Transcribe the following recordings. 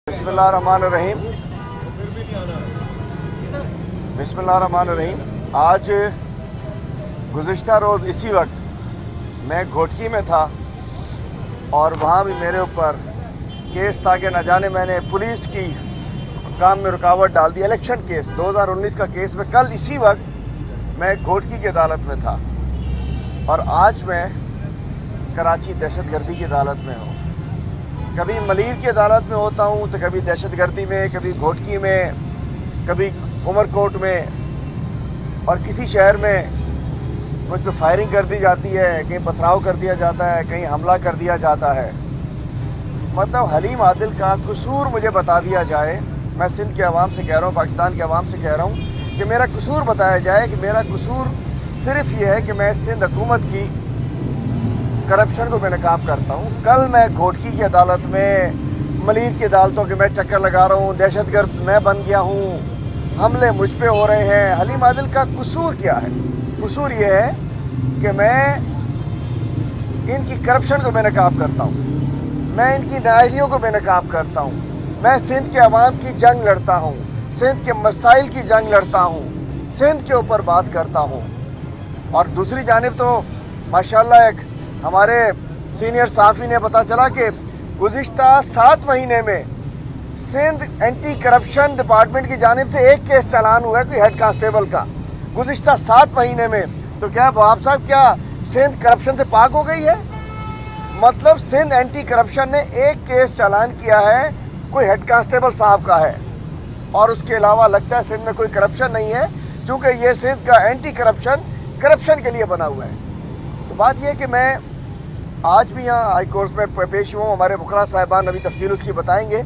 बिस्मिल्लाहिर्रहमानिर्रहीम। बिस्मिल्लाहिर्रहमानिर्रहीम। आज गुज़िश्ता रोज़ इसी वक्त मैं घोटकी में था और वहाँ भी मेरे ऊपर केस था कि न जाने मैंने पुलिस की काम में रुकावट डाल दी। इलेक्शन केस 2019 का केस में कल इसी वक्त मैं घोटकी की अदालत में था और आज मैं कराची दहशतगर्दी की अदालत में हूँ। कभी मलीर की अदालत में होता हूँ तो कभी दहशतगर्दी में, कभी घोटकी में, कभी उमरकोट में, और किसी शहर में मुझ पर फायरिंग कर दी जाती है, कहीं पथराव कर दिया जाता है, कहीं हमला कर दिया जाता है। मतलब हलीम आदिल का कसूर मुझे बता दिया जाए। मैं सिंध के अवाम से कह रहा हूँ, पाकिस्तान के अवाम से कह रहा हूँ कि मेरा कसूर बताया जाए कि मेरा कसूर सिर्फ़ ये है कि मैं सिंध हुकूमत की करप्शन को मैं नाकाम करता हूँ। कल मैं घोटकी की अदालत में, मलीर की अदालतों के मैं चक्कर लगा रहा हूँ, दहशतगर्द मैं बन गया हूँ, हमले मुझ पे हो रहे हैं। हलीम आदिल का कसूर क्या है? कसूर ये है कि मैं इनकी करप्शन को मैं नाकाम करता हूँ, मैं इनकी नाअहलियों को मैं नाकाम करता हूँ, मैं सिंध के अवाम की जंग लड़ता हूँ, सिंध के मसाइल की जंग लड़ता हूँ, सिंध के ऊपर बात करता हूँ। और दूसरी जानिब तो माशाल्लाह एक हमारे सीनियर साफ़ी ने पता चला कि गुज़िश्ता 7 महीने में सिंध एंटी करप्शन डिपार्टमेंट की जानिब से एक केस चालान हुआ है कोई हेड कांस्टेबल का, गुज़िश्ता 7 महीने में। तो क्या बाब साहब, क्या सिंध करप्शन से पाक हो गई है? मतलब सिंध एंटी करप्शन ने एक केस चालान किया है कोई हेड कांस्टेबल साहब का है और उसके अलावा लगता है सिंध में कोई करप्शन नहीं है, चूँकि ये सिंध का एंटी करप्शन के लिए बना हुआ है। तो बात यह कि मैं आज भी यहाँ हाई कोर्ट में पेश हुआ हूँ। हमारे वकला साहिबान अभी तफसील उसकी बताएंगे।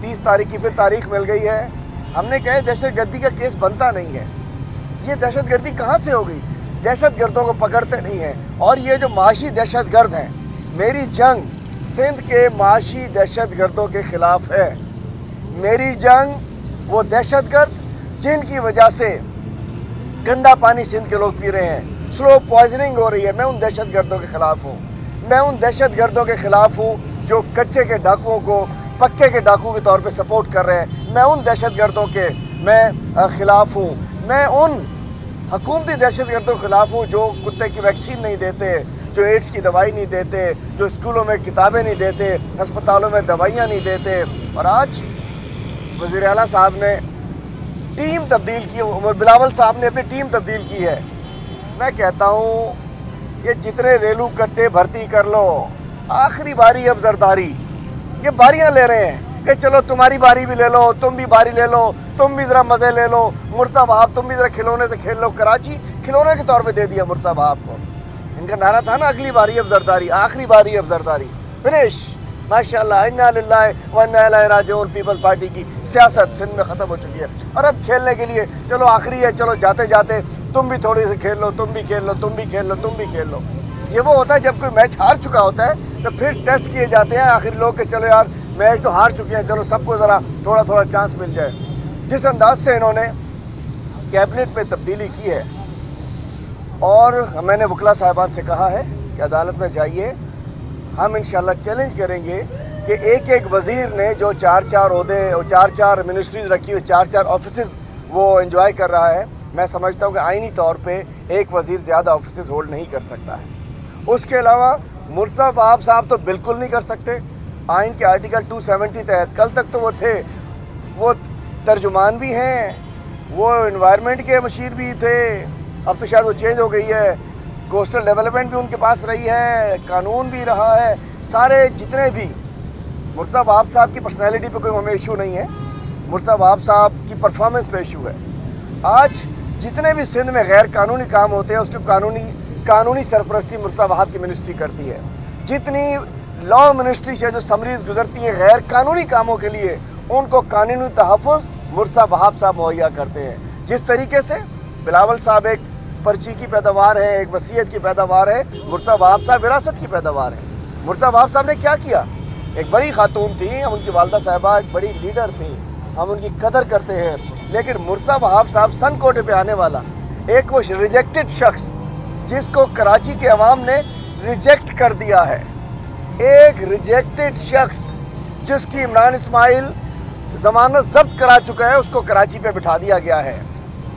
30 तारीख की फिर तारीख मिल गई है। हमने कहा दहशतगर्दी का केस बनता नहीं है। ये दहशतगर्दी कहाँ से हो गई? दहशतगर्दों को पकड़ते नहीं हैं। और ये जो माशी दहशतगर्द हैं, मेरी जंग सिंध के माशी दहशतगर्दों के ख़िलाफ़ है। मेरी जंग वो दहशतगर्द जिनकी वजह से गंदा पानी सिंध के लोग पी रहे हैं, स्लो पॉइजनिंग हो रही है, मैं उन दहशतगर्दों के ख़िलाफ़ हूँ। मैं उन दहशतगर्दों के ख़िलाफ़ हूँ जो कच्चे के डाकुओं को पक्के के डाकू के तौर पे सपोर्ट कर रहे हैं। मैं उन दहशतगर्दों के ख़िलाफ़ हूँ। मैं उन हुकूमती दहशतगर्दों के ख़िलाफ़ हूँ जो कुत्ते की वैक्सीन नहीं देते, जो एड्स की दवाई नहीं देते, जो स्कूलों में किताबें नहीं देते, हस्पतालों में दवाइयाँ नहीं देते। और आज वज़ीर आला साहब ने टीम तब्दील की, उमर बिलावल साहब ने अपनी टीम तब्दील की है। मैं कहता हूँ ये जितने रेलू कट्टे भर्ती कर लो, आखिरी बारी अब जरदारी। ये बारियां ले रहे हैं कि चलो तुम्हारी बारी भी ले लो, तुम भी बारी ले लो, तुम भी ज़रा मज़े ले लो। मुर्तज़ा वहाब तुम भी ज़रा खिलौने से खेल लो। कराची खिलौने के तौर पे दे दिया मुर्तज़ा वहाब को। इनका नारा था ना, अगली बारी अब जरदारी, आखिरी बारी अब जरदारी। फिनिश। माशाल्लाह, इन्ना लिल्लाहि व इन्ना इलैहि राजिऊन। पीपल्स पार्टी की सियासत सिंध में ख़त्म हो चुकी है और अब खेलने के लिए चलो आखिरी है, चलो जाते जाते तुम भी थोड़ी सी खेल लो, तुम भी खेल लो, तुम भी खेल लो, तुम भी खेल लो। ये वो होता है जब कोई मैच हार चुका होता है तो फिर टेस्ट किए जाते हैं आखिर लोग कि चलो यार मैच तो हार चुके हैं, चलो सबको ज़रा थोड़ा थोड़ा चांस मिल जाए। जिस अंदाज से इन्होंने कैबिनेट में तब्दीली की है, और मैंने वकला साहिबान से कहा है कि अदालत में जाइए, हम इंशाल्लाह चैलेंज करेंगे कि एक एक वज़ीर ने जो 4-4 ओहदे और 4-4 मिनिस्ट्रीज़ रखी हुई, 4-4 ऑफिस वो एंजॉय कर रहा है। मैं समझता हूँ कि आईनी तौर पे एक वज़ीर ज़्यादा ऑफिस होल्ड नहीं कर सकता है। उसके अलावा मुर्तज़ा वहाब साहब तो बिल्कुल नहीं कर सकते। आइन के आर्टिकल 270 तहत कल तक तो वो थे, वो तर्जुमान भी हैं, वो इन्वायरमेंट के मशीर भी थे, अब तो शायद वो चेंज हो गई है। कोस्टल डेवलपमेंट भी उनके पास रही है, कानून भी रहा है। सारे जितने भी मुर्तज़ा वहाब साहब की पर्सनैलिटी पे कोई हमें इशू नहीं है, मुर्तज़ा वहाब साहब की परफॉर्मेंस पे इशू है। आज जितने भी सिंध में गैर कानूनी काम होते हैं उसकी कानूनी सरपरस्ती मुर्तज़ा वहाब की मिनिस्ट्री करती है। जितनी लॉ मिनिस्ट्री से जो समरीज गुजरती हैं गैर कानूनी कामों के लिए, उनको कानूनी तहफ़्फ़ुज़ मुर्तज़ा वहाब साहब मुहैया करते हैं। जिस तरीके से बिलावल साहब एक पर्ची की पैदावार है, एक वसीयत की पैदावार है, मुर्तज़ा वहाब साहब विरासत की पैदावार है। मुर्तज़ा वहाब साहब ने क्या किया? एक बड़ी खातून थी, हम उनकी वालदा साहिबा एक बड़ी लीडर थी, हम उनकी कदर करते हैं। लेकिन मुर्तज़ा वहाब साहब सन कोटे पे आने वाला एक वो रिजेक्टेड शख्स जिसको कराची के अवाम ने रिजेक्ट कर दिया है, एक रिजेक्टेड शख्स जिसकी इमरान इस्माइल जमानत जब्त करा चुका है उसको कराची पे बिठा दिया गया है।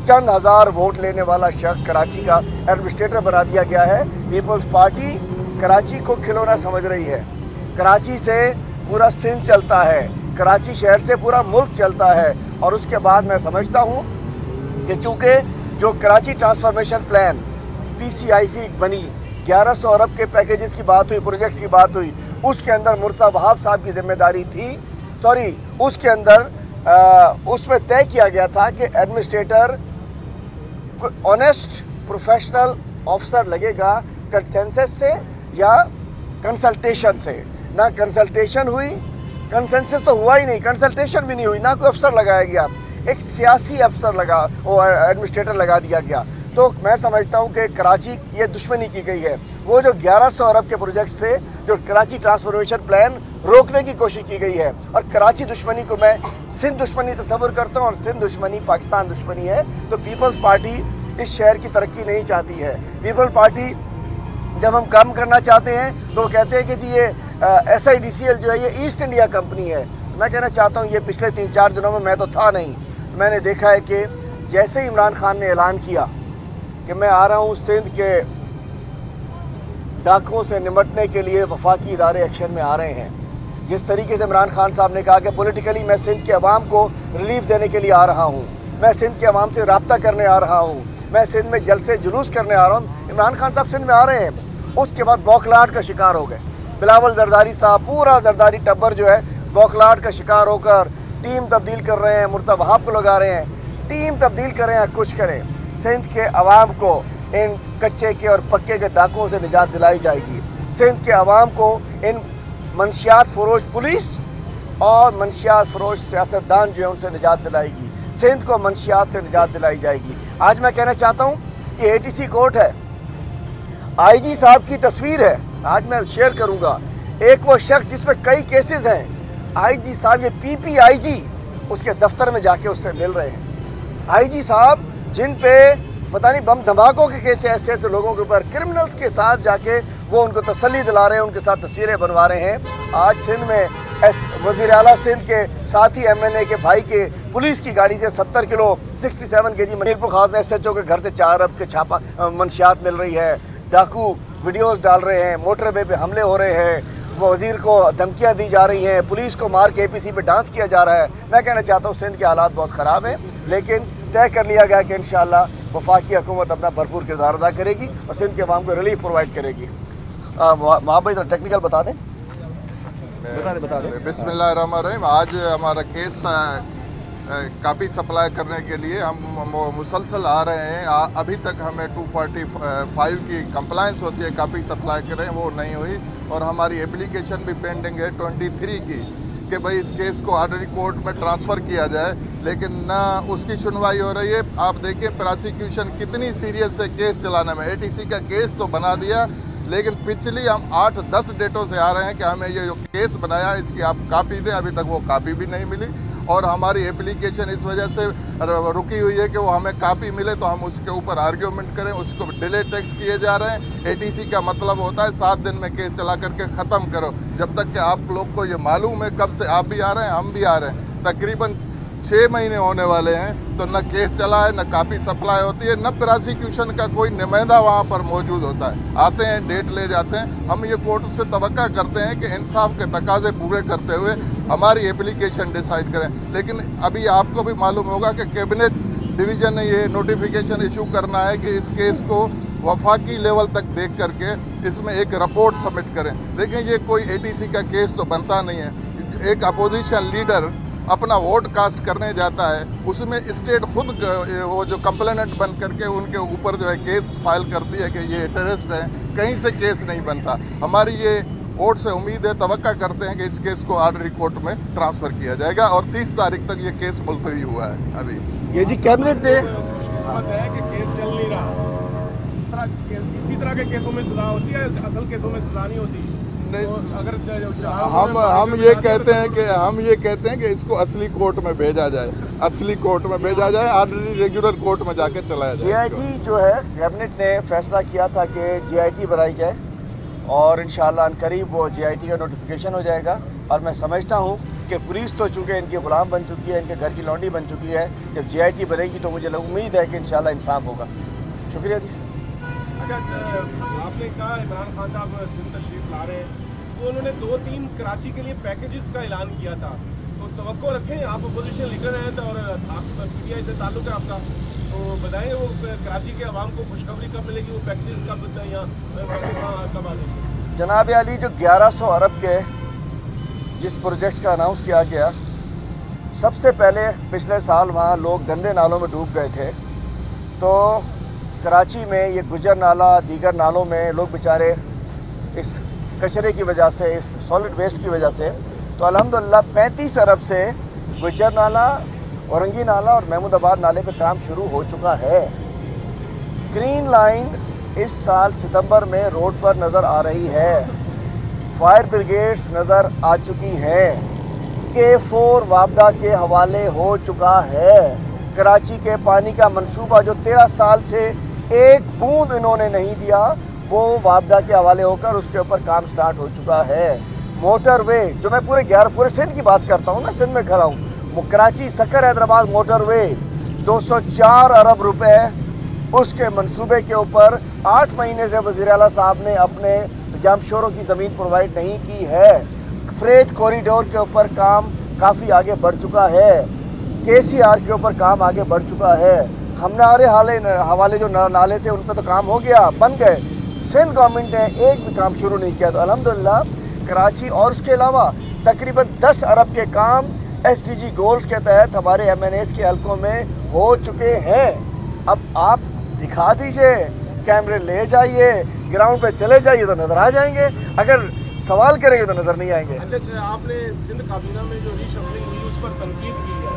चंद हज़ार वोट लेने वाला शख्स कराची का एडमिनिस्ट्रेटर बना दिया गया है। पीपल्स पार्टी कराची को खिलौना समझ रही है। कराची से पूरा सिंध चलता है, कराची शहर से पूरा मुल्क चलता है। और उसके बाद मैं समझता हूँ कि चूँकि जो कराची ट्रांसफॉर्मेशन प्लान PCIC बनी, 1100 अरब के पैकेजेस की बात हुई, प्रोजेक्ट्स की बात हुई, उसके अंदर मुर्तज़ा वहाब साहब की जिम्मेदारी थी। उसके अंदर उसमें तय किया गया था कि एडमिनिस्ट्रेटर ऑनेस्ट प्रोफेशनल ऑफिसर लगेगा कंसेंसस से या कंसल्टेशन से। ना कंसल्टेशन हुई, कंसेंसस तो हुआ ही नहीं, कंसल्टेशन भी नहीं हुई, ना कोई अफसर लगाया गया, एक सियासी अफसर लगा वो एडमिनिस्ट्रेटर लगा दिया गया। तो मैं समझता हूँ कि कराची ये दुश्मनी की गई है। वो जो 1100 अरब के प्रोजेक्ट्स थे जो कराची ट्रांसफॉर्मेशन प्लान रोकने की कोशिश की गई है, और कराची दुश्मनी को मैं सिंध दुश्मनी तस्वर करता हूँ और सिंध दुश्मनी पाकिस्तान दुश्मनी है। तो पीपल्स पार्टी इस शहर की तरक्की नहीं चाहती है। पीपल्स पार्टी जब हम काम करना चाहते हैं तो वो कहते हैं कि जी ये SIDCL जो है ये ईस्ट इंडिया कंपनी है। मैं कहना चाहता हूँ ये पिछले 3-4 दिनों में, मैं तो था नहीं, मैंने देखा है कि जैसे ही इमरान खान ने ऐलान किया कि मैं आ रहा हूँ सिंध के डाकुओं से निपटने के लिए, वफाकी इदारे एक्शन में आ रहे हैं। जिस तरीके से इमरान खान साहब ने कहा कि पॉलिटिकली मैं सिंध के अवाम को रिलीफ देने के लिए आ रहा हूँ, मैं सिंध के अवाम से रब्ता करने आ रहा हूँ, मैं सिंध में जलसे जुलूस करने आ रहा हूँ। इमरान खान साहब सिंध में आ रहे हैं, उसके बाद बौखलाहट का शिकार हो गए। बिलावल जरदारी साहब, पूरा जरदारी टब्बर जो है बौखलाहट का शिकार होकर टीम तब्दील कर रहे हैं, मुर्तज़ा वहाब को लगा रहे हैं। टीम तब्दील करें या कुछ करें, सिंध के अवाम को इन कच्चे के और पक्के के डाकुओं से निजात दिलाई जाएगी। सिंध के अवाम को इन मनशियात फरोश पुलिस और मनशियात फरोश सियासतदान जो है उनसे निजात दिलाएगी। सिंध को मनशियात से निजात दिलाई जाएगी। आज मैं कहना चाहता हूँ कि ATC कोर्ट है, IG साहब की तस्वीर है, आज मैं शेयर करूँगा। एक वो शख्स जिसमें कई केसेस हैं, IG साहब ये PPIG उसके दफ्तर में जाके उससे मिल रहे हैं। IG साहब जिन पे पता नहीं बम धमाकों के केस ऐसे ऐसे लोगों के ऊपर, क्रिमिनल्स के साथ जाके वो उनको तसल्ली दिला रहे हैं, उनके साथ तस्वीरें बनवा रहे हैं। आज सिंध में वज़ीर आला सिंध के साथी MNA के भाई के पुलिस की गाड़ी से 70 किलो 67 kg मनीरपुर खास में SHO के घर से 4 अरब के छापा मंशियात मिल रही है। डाकू वीडियोस डाल रहे हैं, मोटरवे पे हमले हो रहे हैं, वज़ीर को धमकियां दी जा रही हैं, पुलिस को मार के APC पे डांस किया जा रहा है। मैं कहना चाहता हूँ सिंध के हालात बहुत ख़राब हैं, लेकिन तय कर लिया गया कि इंशाअल्लाह वफाकी हुकूमत अपना भरपूर किरदार अदा करेगी और सिंध के अवाम को रिलीफ प्रोवाइड करेगी। वहाँ पर टेक्निकल बता दें। बिस्मिल्लाहिर्रहमानिर्रहीम। आज हमारा केस था कापी सप्लाई करने के लिए, हम मुसलसल आ रहे हैं। अभी तक हमें 245 की कंप्लाइंस होती है कापी सप्लाई करें, वो नहीं हुई। और हमारी एप्लीकेशन भी पेंडिंग है 23 की कि भाई इस केस को ऑर्डरी कोर्ट में ट्रांसफ़र किया जाए, लेकिन ना उसकी सुनवाई हो रही है। आप देखिए प्रोसिक्यूशन कितनी सीरियस है केस चलाने में। ATC का केस तो बना दिया, लेकिन पिछली हम 8-10 डेटों से आ रहे हैं कि हमें ये जो केस बनाया इसकी आप कापी दें, अभी तक वो कापी भी नहीं मिली। और हमारी एप्लीकेशन इस वजह से रुकी हुई है कि वो हमें कापी मिले तो हम उसके ऊपर आर्ग्यूमेंट करें, उसको डिले टेक्स्ट किए जा रहे हैं। ATC का मतलब होता है 7 दिन में केस चला करके ख़त्म करो। जब तक कि आप लोग को ये मालूम है कब से आप भी आ रहे हैं, हम भी आ रहे हैं, तकरीबन 6 महीने होने वाले हैं, तो न केस चला है, न कापी सप्लाई होती है, न प्रोसिक्यूशन का कोई नुमाइंदा वहाँ पर मौजूद होता है। आते हैं, डेट ले जाते हैं। हम ये कोर्ट से तवक्का करते हैं कि इंसाफ के तकाजे पूरे करते हुए हमारी एप्लीकेशन डिसाइड करें। लेकिन अभी आपको भी मालूम होगा कि कैबिनेट डिवीज़न ने ये नोटिफिकेशन इशू करना है कि इस केस को वफाकी लेवल तक देख करके इसमें एक रिपोर्ट सबमिट करें। देखें, ये कोई ATC का केस तो बनता नहीं है। एक अपोजिशन लीडर अपना वोट कास्ट करने जाता है, उसमें स्टेट खुद वो जो कंप्लेनेंट बन करके उनके ऊपर जो है केस फाइल करती है कि ये टेररिस्ट है, कहीं से केस नहीं बनता। हमारी ये कोर्ट से उम्मीद है, तवक्का करते हैं कि इस केस को ऑर्डरी कोर्ट में ट्रांसफ़र किया जाएगा और 30 तारीख तक ये केस मुलतवी हुआ है। अभी ये जी कैबिनेट ने है कि केस चल नहीं रहा, इसी तरह के केसों में सजा होती है, असल केसों में सजा नहीं होती। नहीं, अगर हम ये कहते हैं कि इसको असली कोर्ट में भेजा जाए, असली कोर्ट में भेजा जाए, ऑर्डरी रेगुलर कोर्ट में जाके चलाया जाए। GIT जो है कैबिनेट ने फैसला किया था कि GIT बनाई जाए और इंशाअल्लाह अनकरीब वो GIT का नोटिफिकेशन हो जाएगा। और मैं समझता हूँ कि पुलिस तो चूँकि इनकी ग़ुलाम बन चुकी है, इनके घर की लौंडी बन चुकी है। जब JIT बनेगी तो मुझे उम्मीद है कि इंशाल्लाह इंसाफ होगा। शुक्रिया जी। अच्छा, आपने कहा इमरान खान साहब सिंध तशरीफ ला रहे हैं, तो उन्होंने 2-3 कराची के लिए पैकेजेस का ऐलान किया था, तो तवक्को रखें, आप अपोजिशन लीडर हैं तो, और आप PTI से ताल्लुक़ है आपका, तो बताएं वो कराची के अवाम को खुशखबरी कब मिलेगी, वो पैकेजेस कब यहाँ कब आ जाएंगे? जनाब अली, जो 1100 अरब के जिस प्रोजेक्ट का अनाउंस किया गया, सबसे पहले पिछले साल वहाँ लोग गंदे नालों में डूब गए थे, तो कराची में ये गुजर नाला, दीगर नालों में लोग बेचारे इस कचरे की वजह से, इस सॉलिड वेस्ट की वजह से, तो अल्हम्दुलिल्लाह 35 अरब से गुजर नाला, औरंगी नाला और महमूदाबाद नाले पे काम शुरू हो चुका है। ग्रीन लाइन इस साल सितंबर में रोड पर नज़र आ रही है, फायर ब्रिगेड्स नज़र आ चुकी हैं, K4 वापडा के हवाले हो चुका है। कराची के पानी का मंसूबा जो 13 साल से एक बूंद इन्होंने नहीं दिया, वो वापडा के हवाले होकर उसके ऊपर काम स्टार्ट हो चुका है। मोटरवे, जो मैं पूरे सिंध की बात करता हूँ ना, सिंध में खड़ा हूँ, कराची सकर हैदराबाद मोटरवे 204 अरब रुपए उसके मंसूबे के ऊपर 8 महीने से वज़ीर आला साहब ने अपने जामशोरों की ज़मीन प्रोवाइड नहीं की है। फ्रेट कॉरिडोर के ऊपर काम काफ़ी आगे बढ़ चुका है, KCR के ऊपर काम आगे बढ़ चुका है। हमारे हवाले जो नाले थे उन पर तो काम हो गया, बन गए। सिंध गवर्नमेंट ने एक भी काम शुरू नहीं किया, तो अल्हम्दुलिल्लाह कराची और उसके अलावा तकरीबन 10 अरब के काम SDG गोल्स के तहत हमारे MNAs के हलकों में हो चुके हैं। अब आप दिखा दीजिए, कैमरे ले जाइए, ग्राउंड पे चले जाइए तो नज़र आ जाएंगे, अगर सवाल करेंगे तो नज़र नहीं आएंगे। अच्छा, आपने सिंध काबीना में जो रीशफलिंग हुई उस पर तनकीद की है,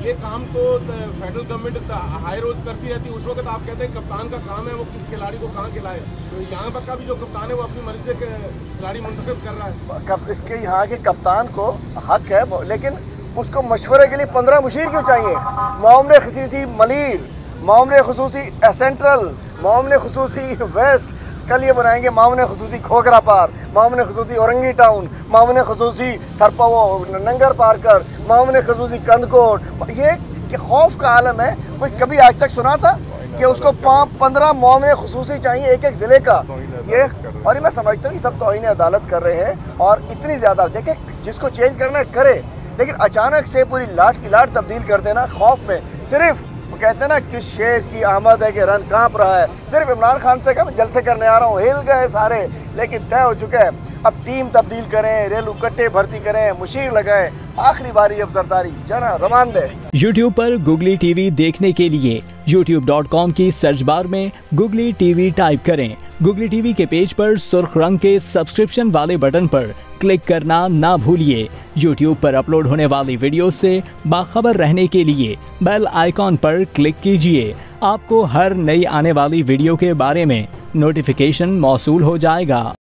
ये काम तो फेडरल गवर्नमेंट हाई रोज करती रहती है, उस वक्त आप कहते हैं कप्तान का काम है वो किस खिलाड़ी को कहाँ खिलाए, तो यहाँ पर का भी जो कप्तान है वो अपनी मर्जी से खिलाड़ी मुंतखब कर रहा है। इसके यहाँ के कप्तान को हक है, लेकिन उसको मशवरे के लिए 15 मुशीर क्यों चाहिए? मामले खसूसी मलीर, मामले खसूसी सेंट्रल, मामले खसूसी वेस्ट, कल ये बनाएंगे मामले खसूसी खोखरा पार, मामले खसूसी औरंगी टाउन, मामले खसूसी थरपावो नंगर पारकर, मामले खसूसी कंदकोट। ये कि खौफ का आलम है। कोई कभी आज तक सुना था कि उसको 15 मामले खसूसी चाहिए एक एक ज़िले का? ये और मैं समझता हूँ ये सब तौहीन अदालत कर रहे हैं, और इतनी ज़्यादा देखें, जिसको चेंज करना है करे, लेकिन अचानक से पूरी लाट की लाट तब्दील कर देना खौफ में। सिर्फ वो कहते हैं ना कि शेर की आमद है कि रन कांप रहा है, सिर्फ इमरान खान से कहा जलसे करने आ रहा हूँ, हिल गए सारे, लेकिन तय हो चुका है। अब टीम तब्दील करें, रेलू कट्टे भर्ती करें, मुशीर लगाएं, आखिरी बारी अब सरदारी जना रमान दे। YouTube पर Googly TV देखने के लिए youtube.com की सर्च बार में Googly TV टाइप करें। Googly TV के पेज पर सुर्ख रंग के सब्सक्रिप्शन वाले बटन पर क्लिक करना ना भूलिए। YouTube पर अपलोड होने वाली वीडियो से बाखबर रहने के लिए बेल आइकॉन पर क्लिक कीजिए। आपको हर नई आने वाली वीडियो के बारे में नोटिफिकेशन मौसूल हो जाएगा।